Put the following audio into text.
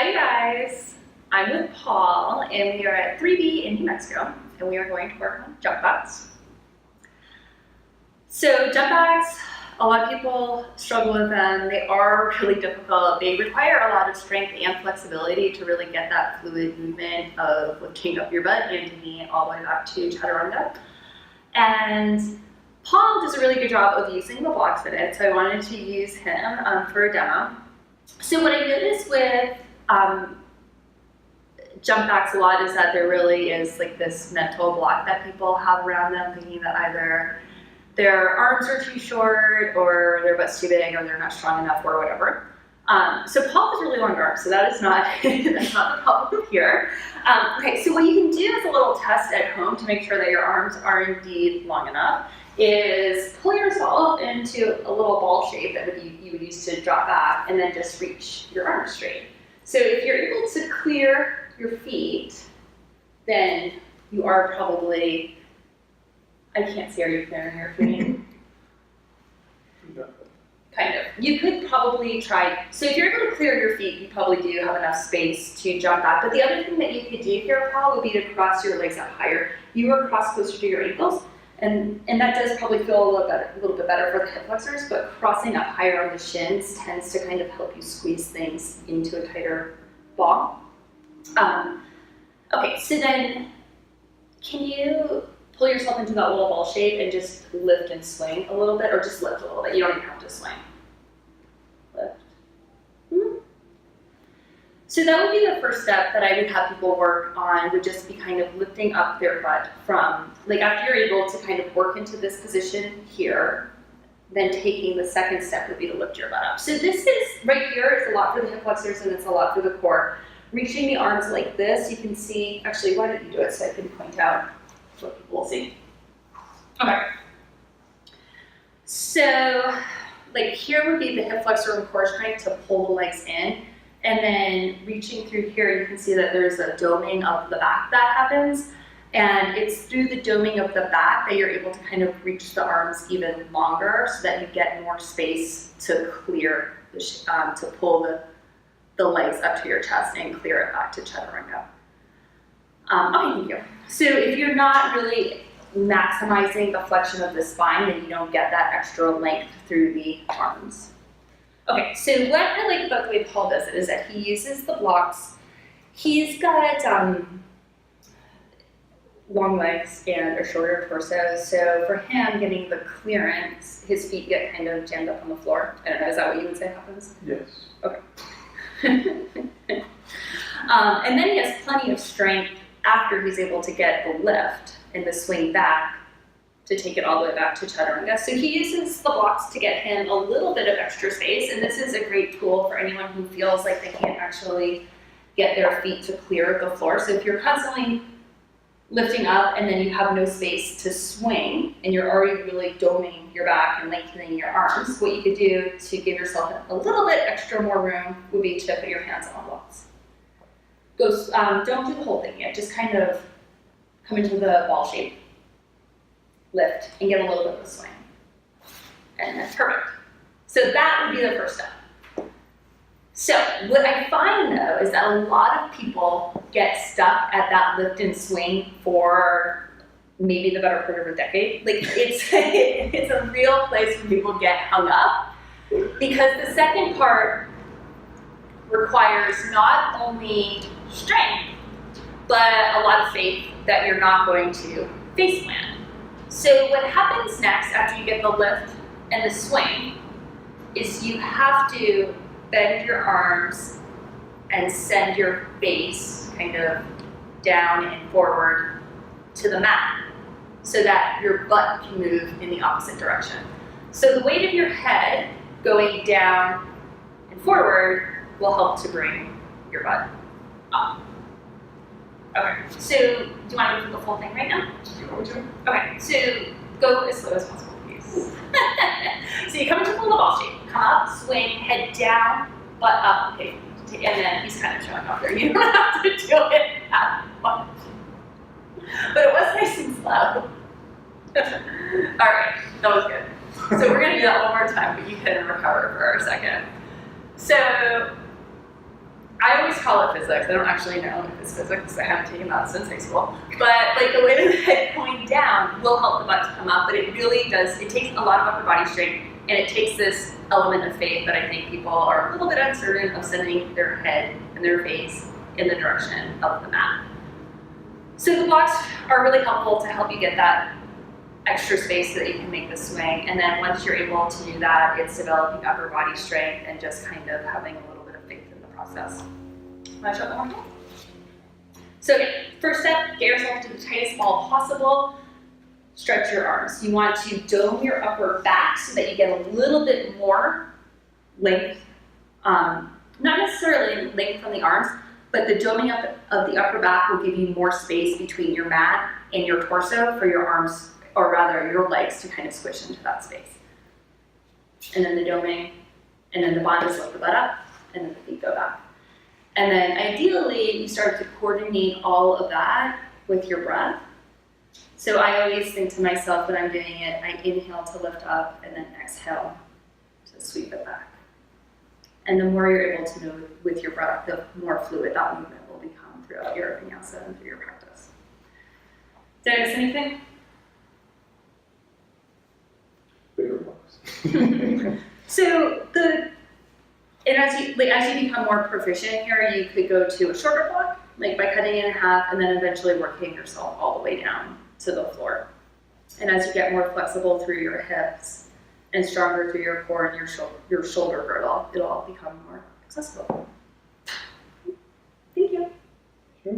Hi guys, I'm with Paul and we are at 3B in New Mexico and we are going to work on jump backs. So jump backs, a lot of people struggle with them. They are really difficult. They require a lot of strength and flexibility to really get that fluid movement of lifting up your butt and taking it all the way back to chaturanga. And Paul does a really good job of using the blocks in it, so I wanted to use him for a demo. So what I noticed with jump backs a lot is that there really is like this mental block that people have around them, thinking that either their arms are too short or their butt's too big or they're not strong enough or whatever. So Paul has really long arms, so that is not, that's not the problem here. Okay, so what you can do as a little test at home to make sure that your arms are indeed long enough is pull yourself into a little ball shape that you would use to drop back and then just reach your arms straight. So if you're able to clear your feet, then you are probably, I can't see, are you clearing your feet? Kind of. You could probably try, so if you're able to clear your feet, you probably do have enough space to jump back. But the other thing that you could do here, Paul, would be to cross your legs up higher. You are crossed closer to your ankles, and that does probably feel a little bit better for the hip flexors, but crossing up higher on the shins tends to kind of help you squeeze things into a tighter ball. Okay, so then can you pull yourself into that little ball shape and just lift and swing a little bit, or just lift a little bit? You don't even have to swing. Lift. So that would be the first step that I would have people work on, would just be kind of lifting up their butt from, like after you're able to kind of work into this position here, then taking the second step would be to lift your butt up. So this is, right here, is a lot for the hip flexors and it's a lot for the core. Reaching the arms like this, you can see, actually, why don't you do it so I can point out what people will see. Okay. So, like here would be the hip flexor and core strength to pull the legs in. And then reaching through here, you can see that there's a doming of the back that happens. And it's through the doming of the back that you're able to kind of reach the arms even longer so that you get more space to clear, to pull the legs up to your chest and clear it back to chaturanga. Okay, thank you. So if you're not really maximizing the flexion of the spine, then you don't get that extra length through the arms. Okay, so what I like about the way Paul does it is that he uses the blocks. He's got long legs and a shorter torso, so for him getting the clearance, his feet get kind of jammed up on the floor. I don't know, is that what you would say happens? Yes. Okay. And then he has plenty of strength after he's able to get the lift and the swing back to take it all the way back to chaturanga. So he uses the blocks to get him a little bit of extra space, and this is a great tool for anyone who feels like they can't actually get their feet to clear the floor. So if you're constantly lifting up and then you have no space to swing and you're already really doming your back and lengthening your arms, what you could do to give yourself a little bit extra more room would be to put your hands on the blocks. Don't do the whole thing yet, just kind of come into the ball shape, lift, and get a little bit of a swing. And that's perfect. So that would be the first step. So what I find though is that a lot of people get stuck at that lift and swing for maybe the better part of a decade. Like it's a real place where people get hung up, because the second part requires not only strength, but a lot of faith that you're not going to face plant. So what happens next after you get the lift and the swing is you have to bend your arms and send your base kind of down and forward to the mat so that your butt can move in the opposite direction. So the weight of your head going down and forward will help to bring your butt up. Okay, so do you want to go through the full thing right now? Okay, so go as slow as possible, please. So you come into the little ball shape, come up, swing, head down, butt up, okay, and then he's kind of showing off there. You don't have to do it that much. But it was nice and slow. All right, that was good. So we're gonna do that one more time, but you can recover for a second. So I always call it physics. I don't actually know if it's physics. I haven't taken that since high school. But like the way the head going down will help the butt to come up, but it really does, it takes a lot of upper body strength, and it takes this element of faith that I think people are a little bit uncertain of sending their head and their face in the direction of the mat. So the blocks are really helpful to help you get that extra space so that you can make the swing. And then once you're able to do that, it's developing upper body strength and just kind of having a little bit of faith in the process. Want to show that one more? So again, first step, get yourself to the tightest ball possible. Stretch your arms. You want to dome your upper back so that you get a little bit more length. Not necessarily length from the arms, but the doming up of the upper back will give you more space between your mat and your torso for your arms, or rather your legs, to kind of squish into that space. And then the doming, and then the bond is lift the butt up, and then the feet go back. And then ideally, you start to coordinate all of that with your breath. So I always think to myself when I'm doing it, I inhale to lift up and then exhale to sweep it back. And the more you're able to move with your breath, the more fluid that movement will become throughout your vinyasa and through your practice. Did I miss anything? Bigger blocks. So as you become more proficient here, you could go to a shorter block, like by cutting it in half and then eventually working yourself all the way down to the floor. And as you get more flexible through your hips and stronger through your core and your shoulder girdle, it'll all become more accessible. Thank you. Sure.